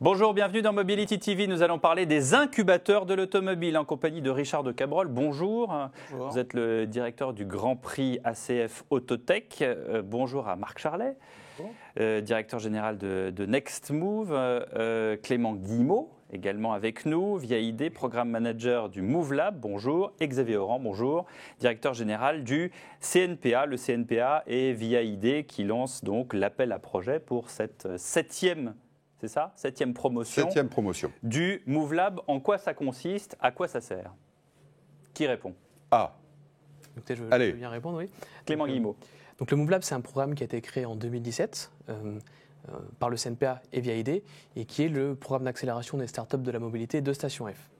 Bonjour, bienvenue dans Mobility TV. Nous allons parler des incubateurs de l'automobile en compagnie de Richard de Cabrol. Bonjour. Bonjour. Vous êtes le directeur du Grand Prix ACF Autotech. Bonjour à Marc Charlet, directeur général de Next Move. Clément Guillemot, également avec nous, via ID, programme manager du Move Lab. Bonjour. Et Xavier Oran, bonjour, directeur général du CNPA. Le CNPA est via ID qui lance donc l'appel à projet pour cette septième promotion. Septième promotion. Du Move Lab. En quoi ça consiste? À quoi ça sert? Qui répond? Écoutez, je Allez. veux bien répondre, oui. Clément Guillemot. Donc le Move Lab, c'est un programme qui a été créé en 2017 par le CNPA et via ID et qui est le programme d'accélération des startups de la mobilité de Station F.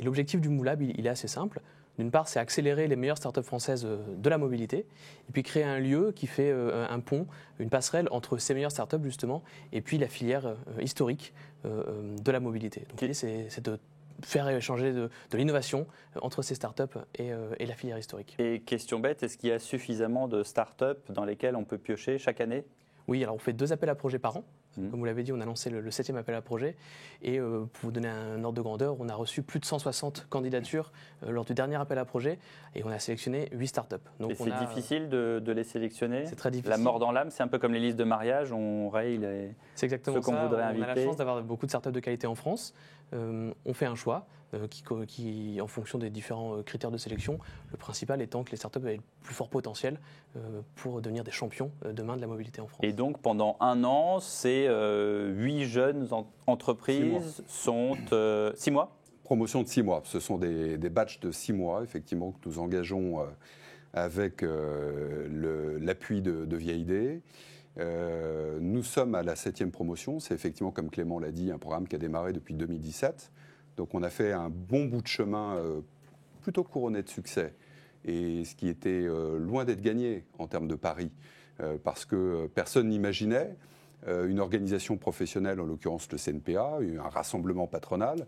Et l'objectif du Move Lab, il est assez simple. D'une part, c'est accélérer les meilleures startups françaises de la mobilité, et puis créer un lieu qui fait un pont, une passerelle entre ces meilleures startups justement, et puis la filière historique de la mobilité. Donc l'idée, c'est de faire échanger de l'innovation entre ces startups et la filière historique. Et question bête, est-ce qu'il y a suffisamment de startups dans lesquelles on peut piocher chaque année? Oui, alors on fait 2 appels à projets par an. Mmh. Comme vous l'avez dit, on a lancé le 7e appel à projet. Et pour vous donner un ordre de grandeur, on a reçu plus de 160 candidatures lors du dernier appel à projet. Et on a sélectionné 8 startups. Donc et c'est difficile de les sélectionner? C'est très difficile. La mort dans l'âme, c'est un peu comme les listes de mariage, on raye c'est exactement ceux qu'on ça. voudrait on inviter. a la chance d'avoir beaucoup de startups de qualité en France. On fait un choix qui, en fonction des différents critères de sélection, le principal étant que les startups avaient le plus fort potentiel pour devenir des champions demain de la mobilité en France. Et donc pendant un an, ces 8 jeunes entreprises sont 6 mois? Promotion de 6 mois. Ce sont des batchs de 6 mois, effectivement, que nous engageons avec l'appui de Via ID. Nous sommes à la 7e promotion. C'est effectivement, comme Clément l'a dit, un programme qui a démarré depuis 2017. Donc on a fait un bon bout de chemin plutôt couronné de succès. Et ce qui était loin d'être gagné en termes de pari, parce que personne n'imaginait une organisation professionnelle, en l'occurrence le CNPA, un rassemblement patronal,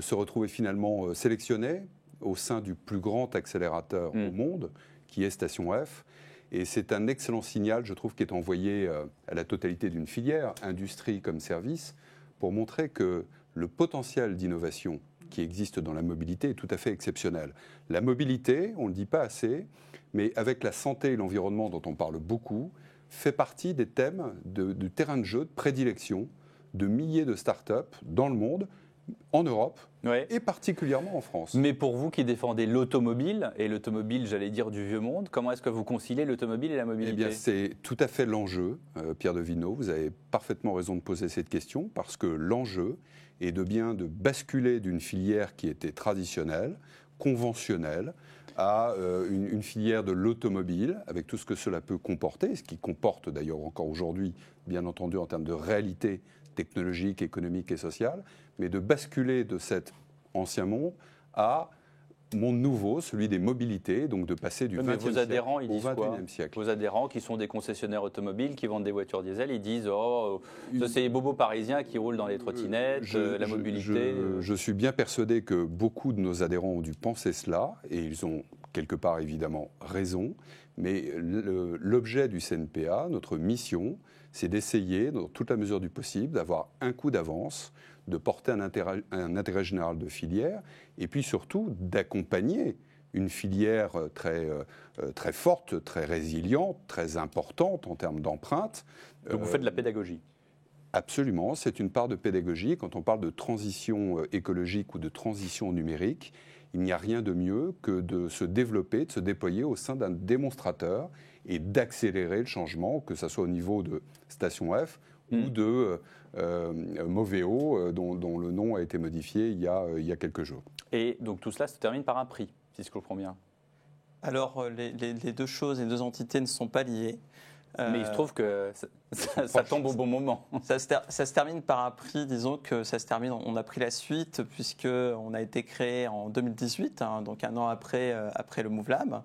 se retrouver finalement sélectionné au sein du plus grand accélérateur au monde, qui est Station F. Et c'est un excellent signal, je trouve, qui est envoyé à la totalité d'une filière, industrie comme service, pour montrer que le potentiel d'innovation qui existe dans la mobilité est tout à fait exceptionnel. La mobilité, on ne le dit pas assez, mais avec la santé et l'environnement dont on parle beaucoup, fait partie des thèmes du terrain de jeu, de prédilection de milliers de startups dans le monde, en Europe, et particulièrement en France. Mais pour vous qui défendez l'automobile, et l'automobile, j'allais dire du vieux monde, comment est-ce que vous conciliez l'automobile et la mobilité? Eh bien, c'est tout à fait l'enjeu, Pierre Devineau. Vous avez parfaitement raison de poser cette question, parce que l'enjeu est de basculer d'une filière qui était traditionnelle, conventionnelle, à une filière de l'automobile, avec tout ce que cela peut comporter, ce qui comporte d'ailleurs encore aujourd'hui, bien entendu, en termes de réalité technologique, économique et sociale, mais de basculer de cet ancien monde à monde nouveau, celui des mobilités, donc de passer du 20e siècle au 21e siècle. Vos adhérents qui sont des concessionnaires automobiles, qui vendent des voitures diesel, ils disent « Oh, ça c'est les bobos parisiens qui roulent dans les trottinettes, la mobilité… » Je suis bien persuadé que beaucoup de nos adhérents ont dû penser cela, et ils ont quelque part évidemment raison, mais l'objet du CNPA, notre mission, c'est d'essayer, dans toute la mesure du possible, d'avoir un coup d'avance, de porter un intérêt général de filière, et puis surtout d'accompagner une filière très forte, très résiliente, très importante en termes d'empreinte. Donc vous faites de la pédagogie? Absolument, c'est une part de pédagogie. Quand on parle de transition écologique ou de transition numérique, il n'y a rien de mieux que de se développer, de se déployer au sein d'un démonstrateur et d'accélérer le changement, que ce soit au niveau de Station F ou de Moveo, dont le nom a été modifié il y a quelques jours. Et donc tout cela se termine par un prix, si je comprends bien. Alors les deux choses, les deux entités ne sont pas liées. Mais il se trouve que ça tombe au bon moment. Ça se termine par un prix, disons que ça se termine, on a pris la suite puisqu'on a été créé en 2018, donc un an après le Move Lab.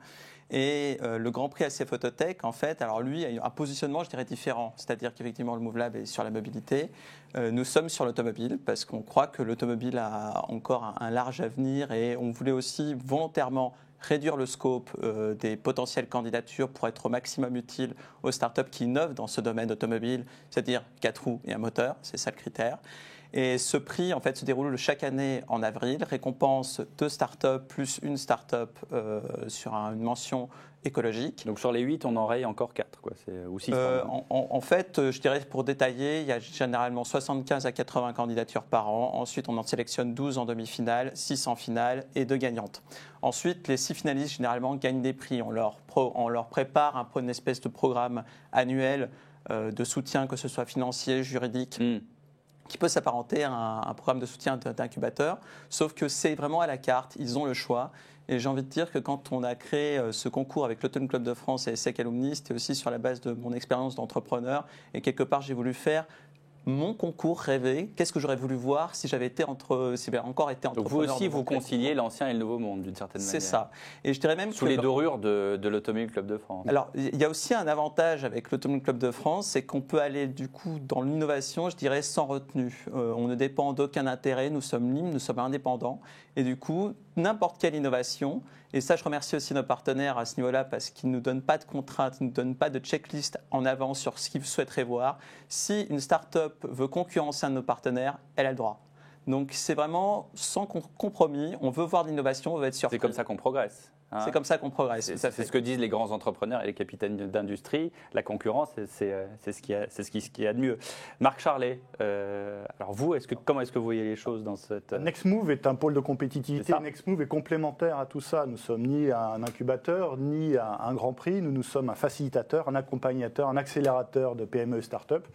Et le Grand Prix ACF Autotech, en fait, alors lui a un positionnement, je dirais, différent. C'est-à-dire qu'effectivement, le Move Lab est sur la mobilité. Nous sommes sur l'automobile parce qu'on croit que l'automobile a encore un large avenir et on voulait aussi volontairement réduire le scope des potentielles candidatures pour être au maximum utile aux startups qui innovent dans ce domaine automobile, c'est-à-dire 4 roues et un moteur, c'est ça le critère. Et ce prix, en fait, se déroule chaque année en avril, récompense 2 startups plus une startup sur une mention écologique. Donc sur les 8, on en raye encore 4, quoi. Ou 6. En fait, je dirais pour détailler, il y a généralement 75 à 80 candidatures par an. Ensuite, on en sélectionne 12 en demi-finale, 6 en finale et 2 gagnantes. Ensuite, les 6 finalistes, généralement, gagnent des prix. On leur prépare une espèce de programme annuel de soutien, que ce soit financier, juridique, qui peut s'apparenter à un programme de soutien d'incubateur, sauf que c'est vraiment à la carte, ils ont le choix. Et j'ai envie de dire que quand on a créé ce concours avec l'Automne Club de France et ESSEC Alumni, c'était aussi sur la base de mon expérience d'entrepreneur. Et quelque part, j'ai voulu faire mon concours rêvé. Qu'est-ce que j'aurais voulu voir si j'avais encore été entrepreneur. Donc vous aussi, vous conciliez l'ancien et le nouveau monde, d'une certaine manière. C'est ça. Et je dirais même sous les dorures de l'Automobile Club de France. Alors, il y a aussi un avantage avec l'Automobile Club de France, c'est qu'on peut aller du coup dans l'innovation, je dirais, sans retenue. On ne dépend d'aucun intérêt, nous sommes libres, nous sommes indépendants. Et du coup, n'importe quelle innovation, et ça je remercie aussi nos partenaires à ce niveau-là parce qu'ils ne nous donnent pas de contraintes, ils ne nous donnent pas de checklist en avance sur ce qu'ils souhaiteraient voir. Si une start-up veut concurrencer un de nos partenaires, elle a le droit. Donc c'est vraiment sans compromis, on veut voir de l'innovation, on veut être surpris. C'est comme ça qu'on progresse. Hein. C'est comme ça qu'on progresse. C'est ce que disent les grands entrepreneurs et les capitaines d'industrie. La concurrence, c'est ce qu'il y a de mieux. Marc Charlet, alors vous, comment est-ce que vous voyez les choses dans cette... Nextmove est un pôle de compétitivité. Nextmove est complémentaire à tout ça. Nous ne sommes ni un incubateur, ni un grand prix. Nous sommes un facilitateur, un accompagnateur, un accélérateur de PME et start-up,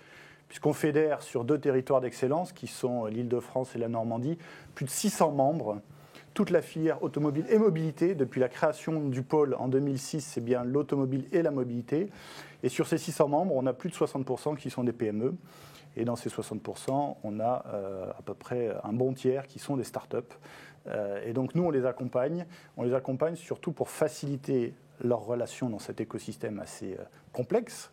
puisqu'on fédère sur 2 territoires d'excellence qui sont l'Île-de-France et la Normandie, plus de 600 membres. Toute la filière automobile et mobilité, depuis la création du pôle en 2006, c'est bien l'automobile et la mobilité. Et sur ces 600 membres, on a plus de 60% qui sont des PME. Et dans ces 60%, on a à peu près un bon tiers qui sont des startups. Et donc nous, on les accompagne. On les accompagne surtout pour faciliter leurs relations dans cet écosystème assez complexe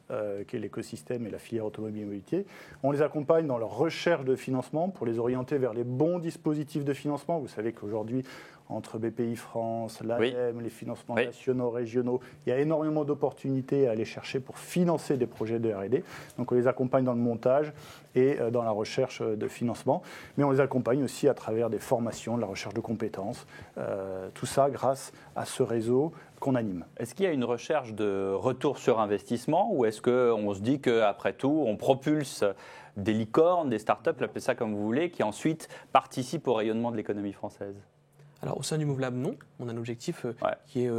qu'est l'écosystème et la filière automobile et mobilité. On les accompagne dans leur recherche de financement pour les orienter vers les bons dispositifs de financement. Vous savez qu'aujourd'hui, entre BPI France, l'ADEME, les financements nationaux, régionaux, il y a énormément d'opportunités à aller chercher pour financer des projets de R&D. Donc on les accompagne dans le montage et dans la recherche de financement. Mais on les accompagne aussi à travers des formations, de la recherche de compétences. Tout ça grâce à ce réseau qu'on anime. Est-ce qu'il y a une recherche de retour sur investissement ou est-ce qu'on se dit qu'après tout, on propulse des licornes, des startups, appelez ça comme vous voulez, qui ensuite participent au rayonnement de l'économie française ? Alors au sein du Move Lab, non. On a un objectif qui est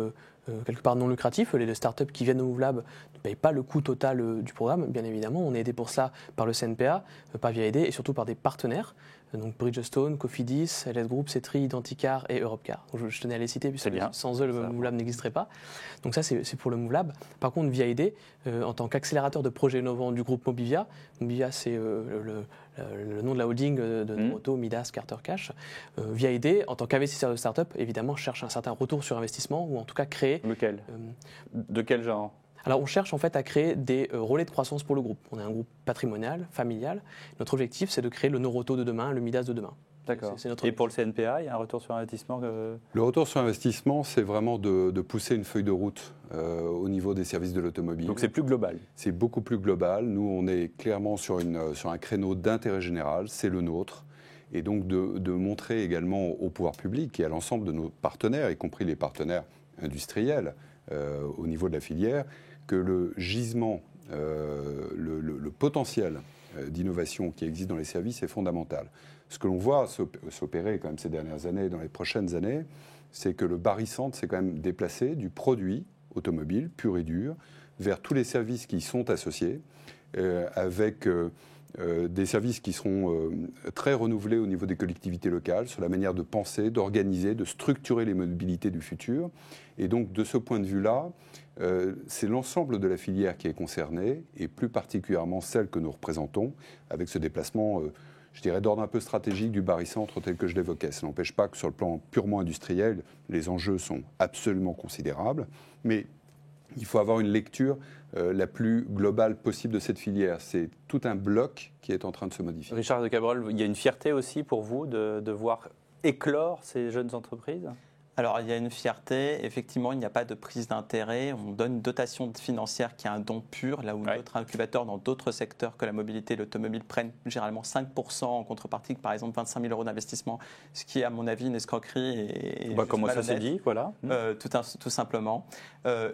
quelque part non lucratif. Les startups qui viennent au Move Lab ne payent pas le coût total du programme, bien évidemment. On est aidé pour ça par le CNPA, par VIAID et surtout par des partenaires. Donc Bridgestone, Cofidis, LS Group, Cetri, Identicar et Europcar. Je tenais à les citer puisque sans eux le Move Lab n'existerait pas. Donc ça c'est pour le Move Lab. Par contre VIAID, en tant qu'accélérateur de projets innovants du groupe Mobivia, Mobivia c'est le nom de la holding de Noroto, Midas, Carter Cash. VIAID, en tant qu'investisseur de start-up, évidemment cherche un certain retour sur investissement ou en tout cas créer... Lequel de quel genre ? Alors, on cherche en fait à créer des relais de croissance pour le groupe. On est un groupe patrimonial, familial. Notre objectif, c'est de créer le Noroto de demain, le Midas de demain. D'accord. Et pour le CNPA, il y a un retour sur investissement Le retour sur investissement, c'est vraiment de pousser une feuille de route au niveau des services de l'automobile. Donc c'est plus global. C'est beaucoup plus global. Nous, on est clairement sur un créneau d'intérêt général, c'est le nôtre. Et donc de montrer également au pouvoir public et à l'ensemble de nos partenaires, y compris les partenaires industriels au niveau de la filière, que le gisement, le potentiel d'innovation qui existe dans les services est fondamental. Ce que l'on voit s'opérer quand même ces dernières années, dans les prochaines années, c'est que le barycentre s'est quand même déplacé du produit automobile pur et dur vers tous les services qui y sont associés, avec des services qui seront très renouvelés au niveau des collectivités locales, sur la manière de penser, d'organiser, de structurer les mobilités du futur. Et donc, de ce point de vue-là, c'est l'ensemble de la filière qui est concernée, et plus particulièrement celle que nous représentons, avec ce déplacement, je dirais, d'ordre un peu stratégique du barycentre tel que je l'évoquais. Ça n'empêche pas que sur le plan purement industriel, les enjeux sont absolument considérables, mais il faut avoir une lecture la plus globale possible de cette filière. C'est tout un bloc qui est en train de se modifier. Richard de Cabrol, il y a une fierté aussi pour vous de voir éclore ces jeunes entreprises ? Alors, il y a une fierté. Effectivement, il n'y a pas de prise d'intérêt. On donne une dotation financière qui est un don pur, là où d'autres incubateurs dans d'autres secteurs que la mobilité et l'automobile prennent généralement 5% en contrepartie, par exemple 25 000 € d'investissement, ce qui est, à mon avis, une escroquerie. Et comment ça s'est dit, voilà. Tout simplement.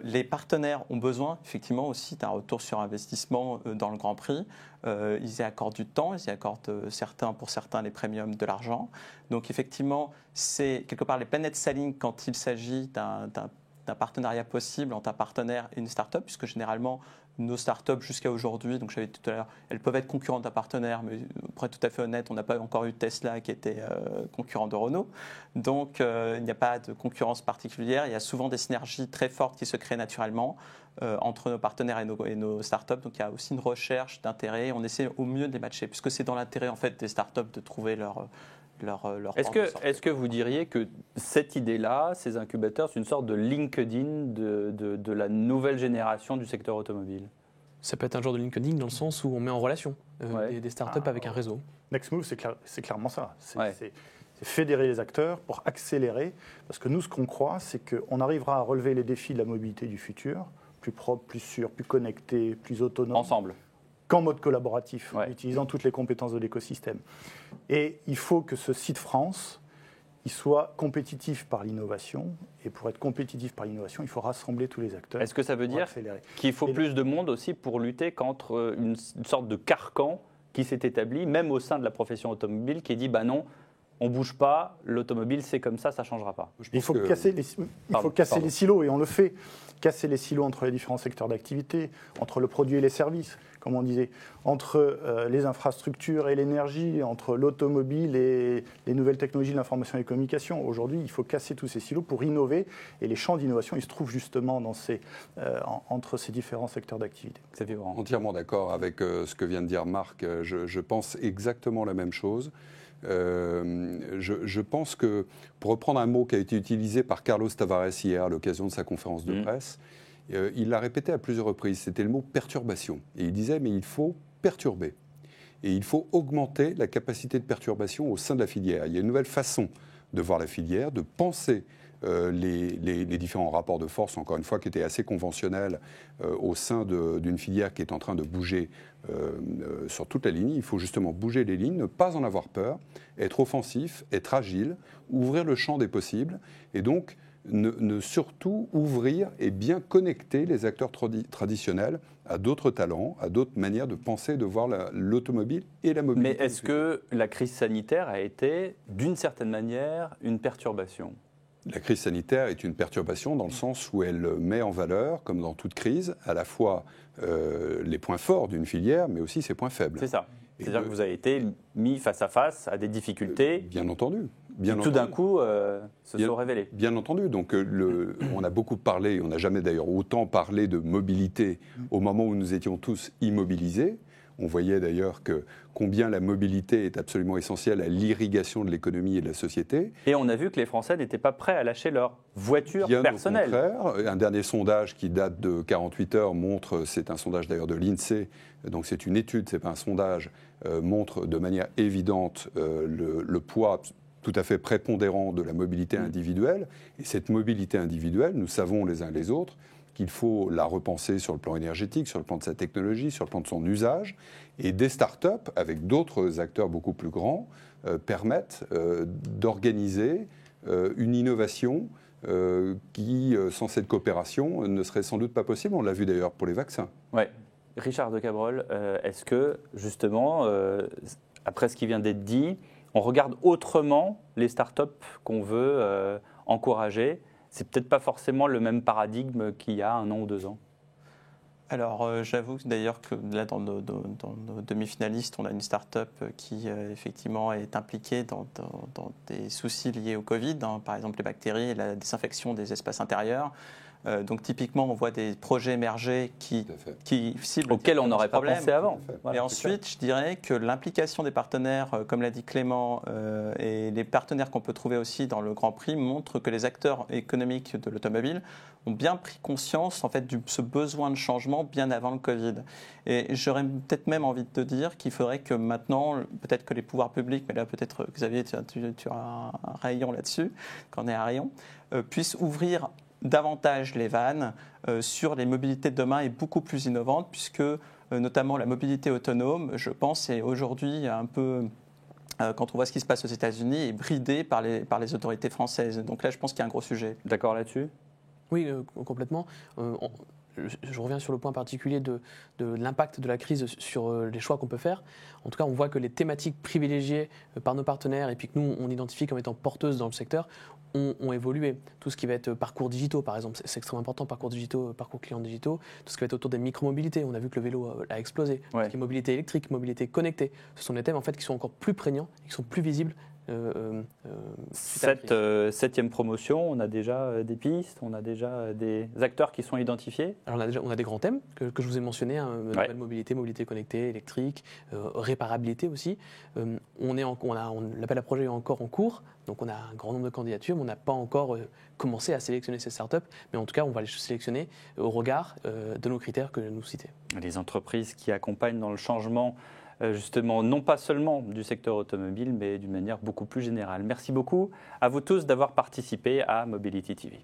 Les partenaires ont besoin, effectivement, aussi d'un retour sur investissement dans le Grand Prix. Ils y accordent du temps, ils y accordent pour certains les premiums, de l'argent. Donc effectivement, c'est quelque part les planètes s'alignent quand il s'agit d'un partenariat possible entre un partenaire et une start-up, puisque généralement nos start-up jusqu'à aujourd'hui, donc j'avais dit tout à l'heure, elles peuvent être concurrentes d'un partenaire, mais pour être tout à fait honnête, on n'a pas encore eu Tesla qui était concurrent de Renault. Donc il n'y a pas de concurrence particulière. Il y a souvent des synergies très fortes qui se créent naturellement entre nos partenaires et nos start-up. Donc il y a aussi une recherche d'intérêt. On essaie au mieux de les matcher, puisque c'est dans l'intérêt en fait des start-up de trouver leur Est-ce que vous diriez que cette idée-là, ces incubateurs, c'est une sorte de LinkedIn de la nouvelle génération du secteur automobile? Ça peut être un genre de LinkedIn dans le sens où on met en relation des startups avec un réseau. Nextmove, c'est clairement ça. C'est fédérer les acteurs pour accélérer. Parce que nous, ce qu'on croit, c'est qu'on arrivera à relever les défis de la mobilité du futur, plus propre, plus sûr, plus connecté, plus autonome. Ensemble. Qu'en mode collaboratif, en utilisant toutes les compétences de l'écosystème. Et il faut que ce site France, il soit compétitif par l'innovation. Et pour être compétitif par l'innovation, il faut rassembler tous les acteurs. Est-ce que ça veut dire qu'il faut plus de monde aussi pour lutter contre une sorte de carcan qui s'est établi, même au sein de la profession automobile, qui dit « bah non, on ne bouge pas, l'automobile c'est comme ça ne changera pas ». Il faut casser les silos, et on le fait. Casser les silos entre les différents secteurs d'activité, entre le produit et les services, comme on disait, entre les infrastructures et l'énergie, entre l'automobile et les nouvelles technologies de l'information et des communications. Aujourd'hui, il faut casser tous ces silos pour innover, et les champs d'innovation, ils se trouvent justement entre ces différents secteurs d'activité. C'est entièrement d'accord avec ce que vient de dire Marc. Je pense exactement la même chose. Je pense que, pour reprendre un mot qui a été utilisé par Carlos Tavares hier à l'occasion de sa conférence de presse, il l'a répété à plusieurs reprises, c'était le mot perturbation. Et il disait, mais il faut perturber. Et il faut augmenter la capacité de perturbation au sein de la filière. Il y a une nouvelle façon de voir la filière, de penser les différents rapports de force, encore une fois, qui étaient assez conventionnels au sein d'une filière qui est en train de bouger sur toute la ligne. Il faut justement bouger les lignes, ne pas en avoir peur, être offensif, être agile, ouvrir le champ des possibles, et donc surtout ouvrir et bien connecter les acteurs traditionnels à d'autres talents, à d'autres manières de penser, de voir l'automobile et la mobilité. Mais est-ce que la crise sanitaire a été, d'une certaine manière, une perturbation ? La crise sanitaire est une perturbation dans le sens où elle met en valeur, comme dans toute crise, à la fois les points forts d'une filière, mais aussi ses points faibles. C'est ça. C'est-à-dire que vous avez été mis face à face à des difficultés. Bien entendu. Tout d'un coup, se sont révélées. Bien entendu. Donc, on a beaucoup parlé, on n'a jamais d'ailleurs autant parlé de mobilité au moment où nous étions tous immobilisés. On voyait d'ailleurs combien la mobilité est absolument essentielle à l'irrigation de l'économie et de la société. Et on a vu que les Français n'étaient pas prêts à lâcher leur voiture personnelle. Bien au contraire. Un dernier sondage qui date de 48 heures montre, c'est un sondage d'ailleurs de l'INSEE, donc c'est une étude, c'est pas un sondage, montre de manière évidente le poids tout à fait prépondérant de la mobilité individuelle. Et cette mobilité individuelle, nous savons les uns les autres qu'il faut la repenser sur le plan énergétique, sur le plan de sa technologie, sur le plan de son usage. Et des startups, avec d'autres acteurs beaucoup plus grands, permettent d'organiser une innovation qui, sans cette coopération, ne serait sans doute pas possible. On l'a vu d'ailleurs pour les vaccins. Ouais. Richard de Cabrol, est-ce que, justement, après ce qui vient d'être dit, on regarde autrement les startups qu'on veut encourager? C'est peut-être pas forcément le même paradigme qu'il y a 1 an ou 2 ans. Alors, j'avoue d'ailleurs que là, dans nos demi-finalistes, on a une start-up qui, effectivement, est impliquée dans des soucis liés au Covid, par exemple les bactéries et la désinfection des espaces intérieurs. Donc typiquement, on voit des projets émerger qui ciblent auxquels on n'aurait pas problème. pensé avant. Et ensuite, je dirais que l'implication des partenaires, comme l'a dit Clément, et les partenaires qu'on peut trouver aussi dans le Grand Prix montrent que les acteurs économiques de l'automobile ont bien pris conscience en fait de ce besoin de changement bien avant le Covid. Et j'aurais peut-être même envie de te dire qu'il faudrait que maintenant, peut-être que les pouvoirs publics, mais là peut-être Xavier, tu as un rayon là-dessus, qu'on est à rayon, puissent ouvrir davantage les vannes sur les mobilités de demain et beaucoup plus innovantes, puisque notamment la mobilité autonome, je pense, est aujourd'hui un peu, quand on voit ce qui se passe aux États-Unis, est bridée par les autorités françaises. Donc là, je pense qu'il y a un gros sujet. D'accord là-dessus ? Oui, complètement. Je reviens sur le point particulier de l'impact de la crise sur les choix qu'on peut faire. En tout cas, on voit que les thématiques privilégiées par nos partenaires et puis que nous, on identifie comme étant porteuses dans le secteur, ont évolué. Tout ce qui va être parcours digitaux, par exemple, c'est extrêmement important, parcours digitaux, parcours clients digitaux. Tout ce qui va être autour des micromobilités, on a vu que le vélo a explosé. Ouais. Tout ce qui est mobilité électrique, mobilité connectée, ce sont des thèmes en fait, qui sont encore plus prégnants et qui sont plus visibles. Cette septième promotion, on a déjà des pistes, on a déjà des acteurs qui sont identifiés. Alors on a des grands thèmes que je vous ai mentionnés, nouvelle mobilité, mobilité connectée, électrique, réparabilité aussi. L'appel à projet est encore en cours, donc on a un grand nombre de candidatures, mais on n'a pas encore commencé à sélectionner ces startups, mais en tout cas on va les sélectionner au regard de nos critères que nous cités. Les entreprises qui accompagnent dans le changement justement, non pas seulement du secteur automobile, mais d'une manière beaucoup plus générale. Merci beaucoup à vous tous d'avoir participé à Mobility TV.